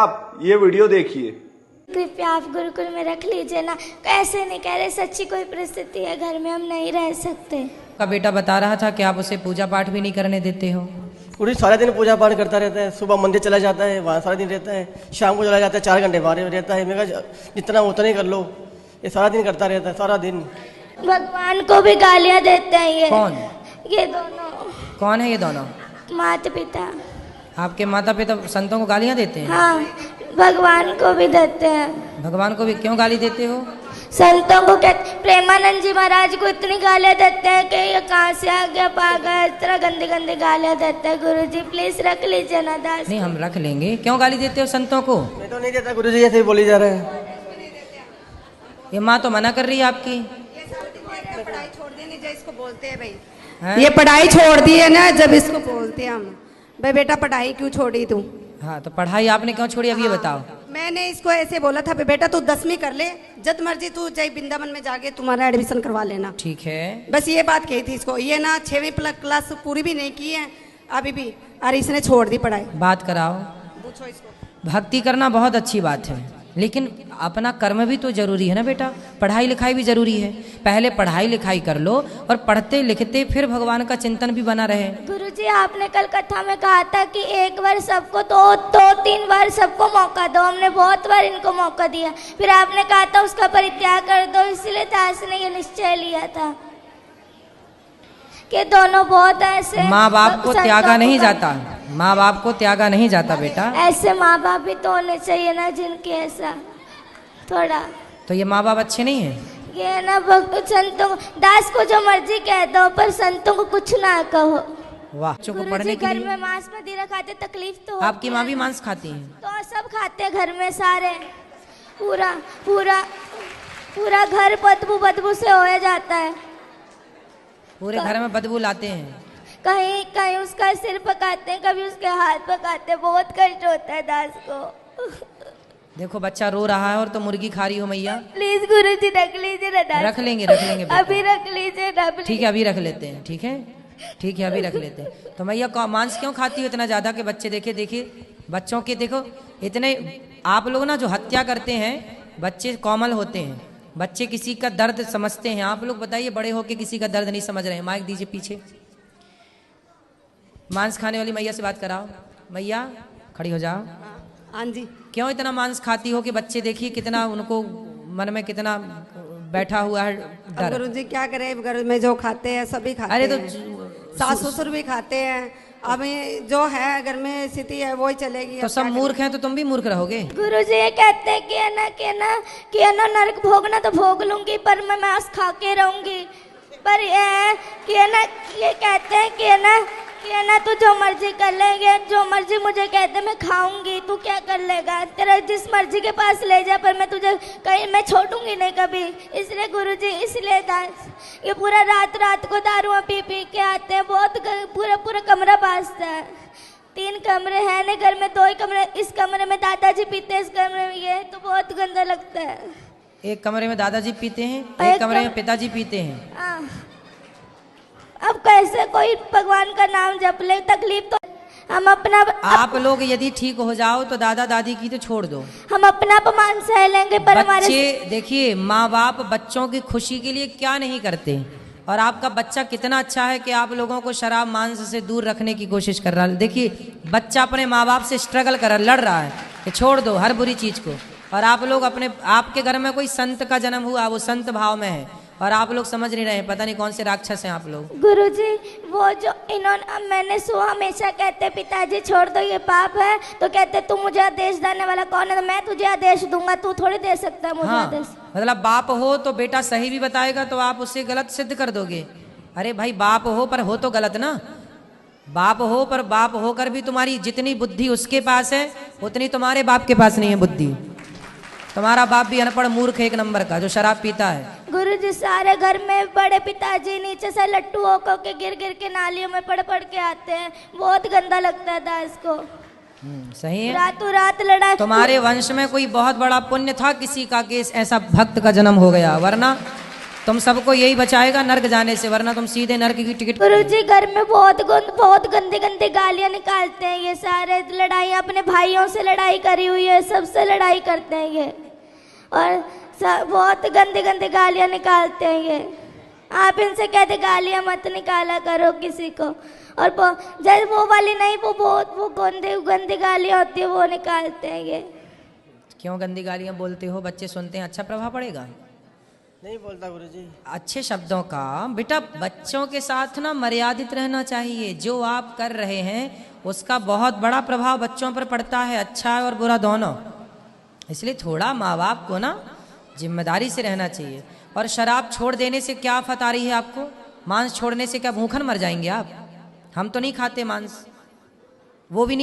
आप ये वीडियो देखिए। कृपया आप गुरुकुल में रख लीजिए ना। कैसे नहीं कह रहे, सच्ची कोई परिस्थिति है, घर में हम नहीं रह सकते। का बेटा बता रहा था कि आप उसे पूजा पाठ भी नहीं करने देते हो। पूरी सारा दिन पूजा पाठ करता रहता है। सुबह मंदिर चला जाता है, वहाँ सारा दिन रहता है। शाम को चला जाता है, 4 घंटे बाहर रहता है। मैं कहा जितना उतना ही कर लो। ये सारा दिन करता रहता है, सारा दिन। भगवान को भी गालियां देते हैं ये। कौन? ये दोनों। कौन है ये दोनों? माता पिता। आपके माता पिता संतों को गालियां देते हैं? हाँ, भगवान को भी देते हैं। भगवान को भी क्यों गाली देते हो? संतों को कहते, प्रेमानंद जी महाराज को इतनी गालियां देते हैं कि ये कहाँ से आ गया पागल, इस तरह गंदी गंदी गालियां देते हैं। गुरु जी प्लीज रख लीजिए ना दास। नहीं, हम रख लेंगे। क्यों गाली देते हो संतों को? मैं तो नहीं देता गुरुजी, ऐसे ही बोली जा रहा है। ये माँ तो मना कर रही है आपकी। पढ़ाई छोड़ देनी जो इसको बोलते हैं भाई है? ये पढ़ाई छोड़ दी है ना, जब इसको बोलते हैं हम भाई बेटा पढ़ाई क्यों छोड़ी तू। हाँ, तो पढ़ाई आपने क्यों छोड़ी अब ये बताओ। मैंने इसको ऐसे बोला था बेटा तू 10वीं कर ले, जब मर्जी तू जय वृंदावन में जाके तुम्हारा एडमिशन करवा लेना। ठीक है, बस ये बात कही थी इसको। ये ना 6वीं क्लास पूरी भी नहीं की है अभी भी, और इसने छोड़ दी पढ़ाई। बात कराओ। पूछो इसको। भक्ति करना बहुत अच्छी बात है, लेकिन अपना कर्म भी तो जरूरी है ना बेटा। पढ़ाई लिखाई भी जरूरी है। पहले पढ़ाई लिखाई कर लो और पढ़ते लिखते फिर भगवान का चिंतन भी बना रहे। गुरुजी आपने कल कथा में कहा था कि एक बार सबको दो 3 बार सबको मौका दो। हमने बहुत बार इनको मौका दिया, फिर आपने कहा था उसका परित्याग कर दो। इसलिए दास ने ये निश्चय लिया था कि दोनों बहुत ऐसे। माँ बाप को त्यागा नहीं जाता, माँ बाप को त्यागा नहीं जाता बेटा। ऐसे माँ बाप भी तो होने चाहिए ना जिनके ऐसा थोड़ा। तो ये माँ बाप अच्छे नहीं हैं? ये ना भक्त संतों दास को जो मर्जी कह दो, पर संतों को कुछ ना कहो। वाह, बच्चों को पढ़ने गुरुजी के घर लिए। में मांस मदिरा खाते, तकलीफ तो होती आपकी माँ है भी ना। मांस खाती है? तो सब खाते घर में सारे। पूरा पूरा पूरा घर बदबू से हो जाता है। पूरे घर में बदबू लाते हैं। कहीं कहीं उसका सिर पकाते हैं, कभी उसके हाथ पकाते हैं। बहुत कष्ट होता है दास को। देखो बच्चा रो रहा है और तो मुर्गी खा रही हो मैया। प्लीज गुरुजी रख लीजिए ना दास। रख लेंगे बेटा। अभी रख लीजिए ना। ठीक है, अभी रख लेते हैं। ठीक है, ठीक है, अभी रख लेते हैं। तो मैया मांस क्यों खाती हो इतना ज्यादा? के बच्चे देखिए बच्चों के देखो इतने। आप लोग ना जो हत्या करते हैं, बच्चे कोमल होते हैं, बच्चे किसी का दर्द समझते हैं। आप लोग बताइए, बड़े होके किसी का दर्द नहीं समझ रहे हैं। माइक दीजिए पीछे। मांस खाने वाली मैया से बात कराओ। मैया खड़ी हो जाओ। हाँ जी। क्यों इतना मांस खाती हो? कि बच्चे देखिए कितना, उनको मन में कितना बैठा हुआ है डर। गुरुजी क्या करे, घर में जो खाते हैं सभी खाते अरे तो हैं। सास ससुर भी खाते हैं। अब जो है घर में स्थिति है वही चलेगी। तो सब मूर्ख हैं तो तुम भी मूर्ख रहोगे। गुरुजी ये कहते हैं कि है ना नरक भोगना तो भोग लूंगी, पर मैं मांस खा के रहूंगी। पर ये कहते हैं कि है ना तू जो मर्जी कर लेंगे, जो मर्जी मुझे कहते मैं खाऊंगी, तू क्या कर लेगा? तेरा जिस मर्जी के पास ले जा, पर मैं तुझे कहीं मैं छोड़ूंगी नहीं कभी। इसलिए गुरुजी, इसलिए दास ये पूरा रात को दारुआं पी के आते हैं। बहुत पूरा कमरा बाजता है। 3 कमरे हैं ना घर में, 2 ही कमरे। इस कमरे में दादाजी पीते हैं, इस कमरे में ये, तो बहुत गंदा लगता है। एक कमरे में दादाजी पीते हैं, एक कमरे में पिताजी पीते हैं। अब कैसे कोई भगवान का नाम जप ले? तकलीफ तो हम अपना। आप लोग यदि ठीक हो जाओ तो दादा दादी की तो छोड़ दो, हम अपना अपमान सह लेंगे, पर हमारे बच्चे देखिए, माँ बाप बच्चों की खुशी के लिए क्या नहीं करते। और आपका बच्चा कितना अच्छा है कि आप लोगों को शराब मांस से दूर रखने की कोशिश कर रहा है। देखिए बच्चा अपने माँ बाप से स्ट्रगल कर लड़ रहा है कि छोड़ दो हर बुरी चीज को। और आप लोग आपके घर में कोई संत का जन्म हुआ, वो संत भाव में है, और आप लोग समझ नहीं रहे। पता नहीं कौन से राक्षस हैं आप लोग। गुरुजी वो जो इन्होंने, मैंने सुना हमेशा कहते पिताजी छोड़ दो ये पाप है, तो कहते तू मुझे आदेश देने वाला कौन है? तो मैं तुझे आदेश दूंगा, तू थोड़ी दे सकता है मुझे आदेश। मतलब बाप हो तो बेटा सही भी बताएगा तो आप उसे गलत सिद्ध कर दोगे। अरे भाई बाप हो पर हो तो गलत ना। बाप हो पर बाप होकर भी तुम्हारी जितनी बुद्धि उसके पास है उतनी तुम्हारे बाप के पास नहीं है बुद्धि। तुम्हारा बाप भी अनपढ़ मूर्ख 1 नंबर का, जो शराब पीता है। गुरुजी सारे घर में बड़े पिताजी नीचे से लट्टू होकर के गिर के नालियों में पड़ के आते हैं। बहुत गंदा लगता है दास को। सही है। रातों रात लड़ा। तुम्हारे वंश में कोई बहुत बड़ा पुण्य था किसी का कि ऐसा भक्त का जन्म हो गया, वरना तुम सबको यही बचाएगा नर्क जाने से, वरना तुम सीधे नर्क की टिकट। गुरुजी घर में बहुत गंदी गंदी गालियां निकालते हैं ये सारे, लड़ाई अपने भाइयों से लड़ाई करी हुई है, सबसे लड़ाई करते हैं ये, और बहुत गंदी गंदी गालियां निकालते हैं ये। आप इनसे कहते गालियां मत निकाला करो किसी को, और जब वो वाली नहीं, वो गंदी गंदी गालियां होती है वो निकालते हैं ये। क्यों गंदी गालियां बोलते हो? बच्चे सुनते हैं, अच्छा प्रभाव पड़ेगा? नहीं बोलता गुरुजी। अच्छे शब्दों का बेटा बच्चों के साथ ना मर्यादित रहना चाहिए। जो आप कर रहे हैं उसका बहुत बड़ा प्रभाव बच्चों पर पड़ता है, अच्छा और बुरा दोनों। इसलिए थोड़ा माँ बाप को ना जिम्मेदारी से रहना चाहिए। और शराब छोड़ देने से क्या आफत आ रही है आपको? मांस छोड़ने से क्या भूखन मर जाएंगे आप? हम तो नहीं खाते मांस, वो भी नहीं